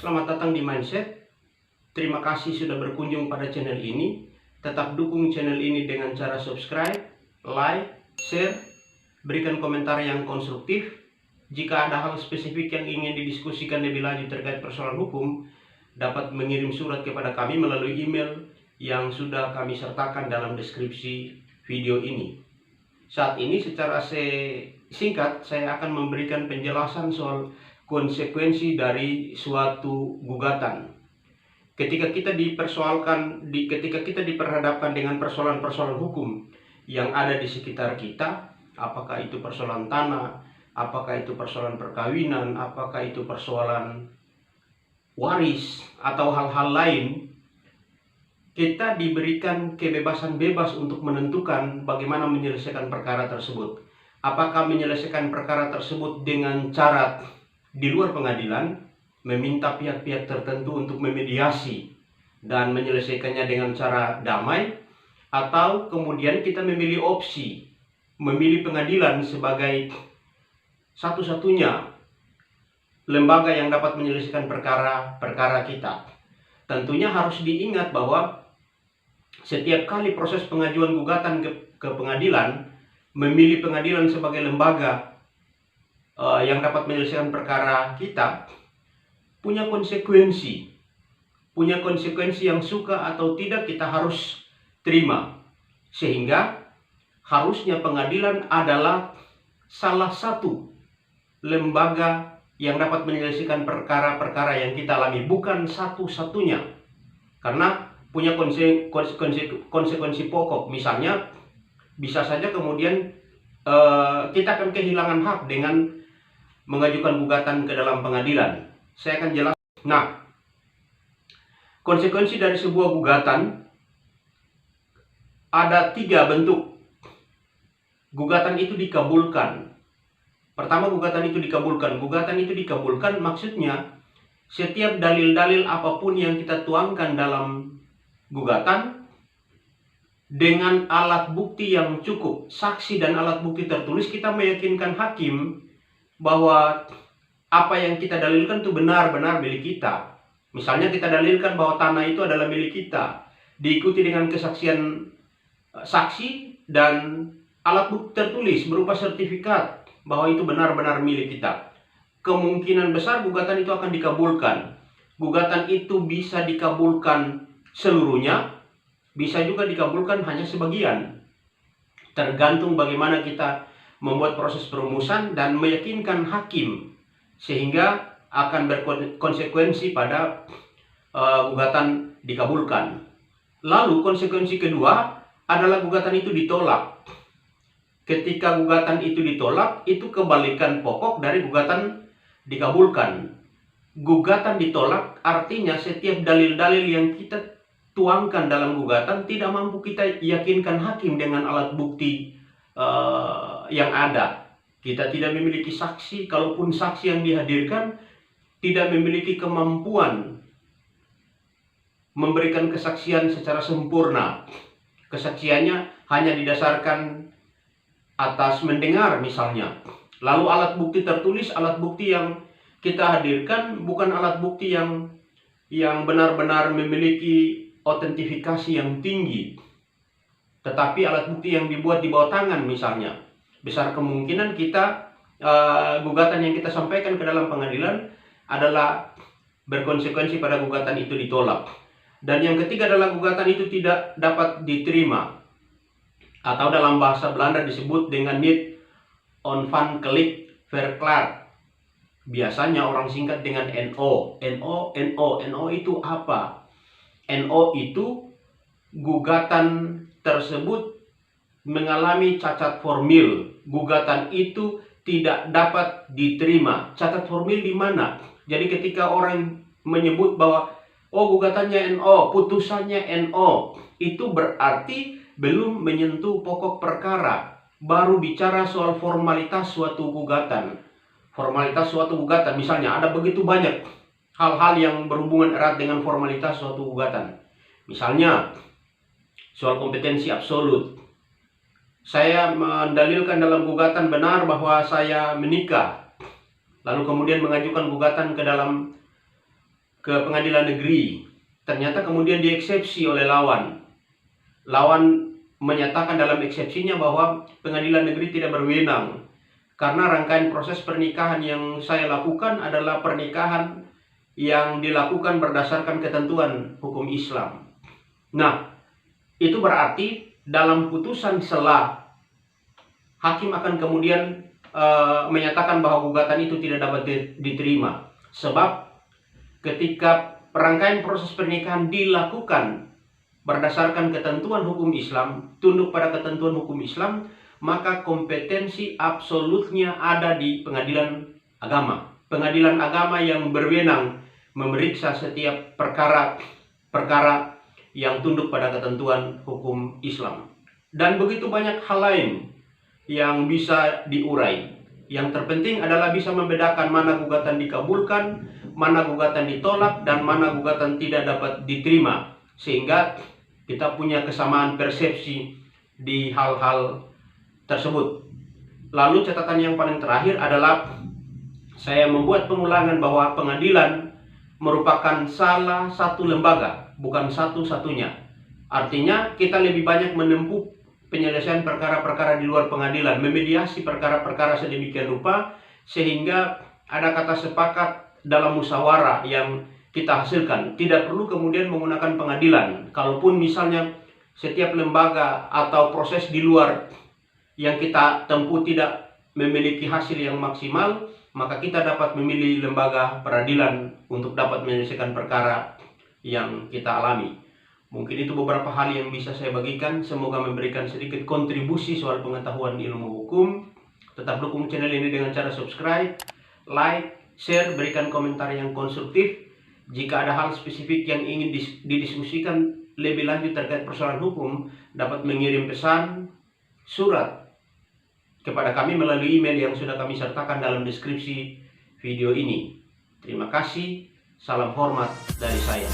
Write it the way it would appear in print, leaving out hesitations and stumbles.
Selamat datang di Mindset. Terima kasih sudah berkunjung pada channel ini. Tetap dukung channel ini dengan cara subscribe, like, share, berikan komentar yang konstruktif. Jika ada hal spesifik yang ingin didiskusikan lebih lanjut terkait persoalan hukum, dapat mengirim surat kepada kami melalui email yang sudah kami sertakan dalam deskripsi video ini. Saat ini secara singkat saya akan memberikan penjelasan soal konsekuensi dari suatu gugatan. Ketika kita diperhadapkan dengan persoalan-persoalan hukum yang ada di sekitar kita, apakah itu persoalan tanah, apakah itu persoalan perkawinan, apakah itu persoalan waris atau hal-hal lain, kita diberikan kebebasan bebas untuk menentukan bagaimana menyelesaikan perkara tersebut. Apakah menyelesaikan perkara tersebut dengan cara di luar pengadilan, meminta pihak-pihak tertentu untuk memediasi dan menyelesaikannya dengan cara damai, atau kemudian kita memilih opsi memilih pengadilan sebagai satu-satunya lembaga yang dapat menyelesaikan perkara-perkara kita. Tentunya harus diingat bahwa setiap kali proses pengajuan gugatan ke pengadilan, memilih pengadilan sebagai lembaga yang dapat menyelesaikan perkara kita punya konsekuensi yang suka atau tidak kita harus terima, sehingga harusnya pengadilan adalah salah satu lembaga yang dapat menyelesaikan perkara-perkara yang kita alami, bukan satu-satunya, karena punya konsekuensi pokok. Misalnya bisa saja kemudian kita akan kehilangan hak dengan mengajukan gugatan ke dalam pengadilan. Saya akan jelaskan. Nah, konsekuensi dari sebuah gugatan ada 3 bentuk. Gugatan itu dikabulkan. Pertama, gugatan itu dikabulkan. Gugatan itu dikabulkan maksudnya setiap dalil-dalil apapun yang kita tuangkan dalam gugatan dengan alat bukti yang cukup, saksi dan alat bukti tertulis, kita meyakinkan hakim bahwa apa yang kita dalilkan itu benar-benar milik kita. Misalnya kita dalilkan bahwa tanah itu adalah milik kita, diikuti dengan kesaksian saksi dan alat bukti tertulis berupa sertifikat bahwa itu benar-benar milik kita. Kemungkinan besar gugatan itu akan dikabulkan. Gugatan itu bisa dikabulkan seluruhnya, bisa juga dikabulkan hanya sebagian. Tergantung bagaimana kita membuat proses perumusan dan meyakinkan hakim, sehingga akan berkonsekuensi pada gugatan dikabulkan. Lalu konsekuensi kedua adalah gugatan itu ditolak. Ketika gugatan itu ditolak, itu kebalikan pokok dari gugatan dikabulkan. Gugatan ditolak artinya setiap dalil-dalil yang kita tuangkan dalam gugatan tidak mampu kita yakinkan hakim dengan alat bukti yang ada. Kita tidak memiliki saksi, kalaupun saksi yang dihadirkan tidak memiliki kemampuan memberikan kesaksian secara sempurna. Kesaksiannya hanya didasarkan atas mendengar misalnya. Lalu alat bukti tertulis, alat bukti yang kita hadirkan bukan alat bukti yang benar-benar memiliki otentifikasi yang tinggi, tetapi alat bukti yang dibuat di bawah tangan misalnya. Besar kemungkinan kita gugatan yang kita sampaikan ke dalam pengadilan adalah berkonsekuensi pada gugatan itu ditolak. Dan yang ketiga adalah gugatan itu tidak dapat diterima, atau dalam bahasa Belanda disebut dengan niet onafhankelijk verklaard. Biasanya orang singkat dengan NO. NO itu apa? NO itu gugatan tersebut mengalami cacat formil. Gugatan itu tidak dapat diterima. Cacat formil di mana? Jadi ketika orang menyebut bahwa gugatannya NO, putusannya NO, itu berarti belum menyentuh pokok perkara, baru bicara soal formalitas suatu gugatan. Formalitas suatu gugatan, misalnya ada begitu banyak hal-hal yang berhubungan erat dengan formalitas suatu gugatan. Misalnya soal kompetensi absolut. Saya mendalilkan dalam gugatan benar bahwa saya menikah, lalu kemudian mengajukan gugatan ke dalam ke pengadilan negeri. Ternyata kemudian dieksepsi oleh lawan. Lawan menyatakan dalam eksepsinya bahwa pengadilan negeri tidak berwenang karena rangkaian proses pernikahan yang saya lakukan adalah pernikahan yang dilakukan berdasarkan ketentuan hukum Islam. Nah, itu berarti dalam putusan sela hakim akan kemudian menyatakan bahwa gugatan itu tidak dapat diterima. Sebab ketika rangkaian proses pernikahan dilakukan berdasarkan ketentuan hukum Islam, tunduk pada ketentuan hukum Islam, maka kompetensi absolutnya ada di pengadilan agama. Pengadilan agama yang berwenang memeriksa setiap perkara yang tunduk pada ketentuan hukum Islam. Dan begitu banyak hal lain yang bisa diurai. Yang terpenting adalah bisa membedakan mana gugatan dikabulkan, mana gugatan ditolak, dan mana gugatan tidak dapat diterima. Sehingga kita punya kesamaan persepsi di hal-hal tersebut. Lalu catatan yang paling terakhir adalah saya membuat pengulangan bahwa pengadilan merupakan salah satu lembaga, bukan satu-satunya. Artinya kita lebih banyak menempuh penyelesaian perkara-perkara di luar pengadilan, memediasi perkara-perkara sedemikian rupa sehingga ada kata sepakat dalam musyawarah yang kita hasilkan. Tidak perlu kemudian menggunakan pengadilan. Kalaupun misalnya setiap lembaga atau proses di luar yang kita tempuh tidak memiliki hasil yang maksimal, maka kita dapat memilih lembaga peradilan untuk dapat menyelesaikan perkara yang kita alami. Mungkin itu beberapa hal yang bisa saya bagikan. Semoga memberikan sedikit kontribusi soal pengetahuan ilmu hukum. Tetap dukung channel ini dengan cara subscribe, like, share, berikan komentar yang konstruktif. Jika ada hal spesifik yang ingin didiskusikan lebih lanjut terkait persoalan hukum, dapat mengirim pesan, surat kepada kami melalui email yang sudah kami sertakan dalam deskripsi video ini. Terima kasih, salam hormat dari saya.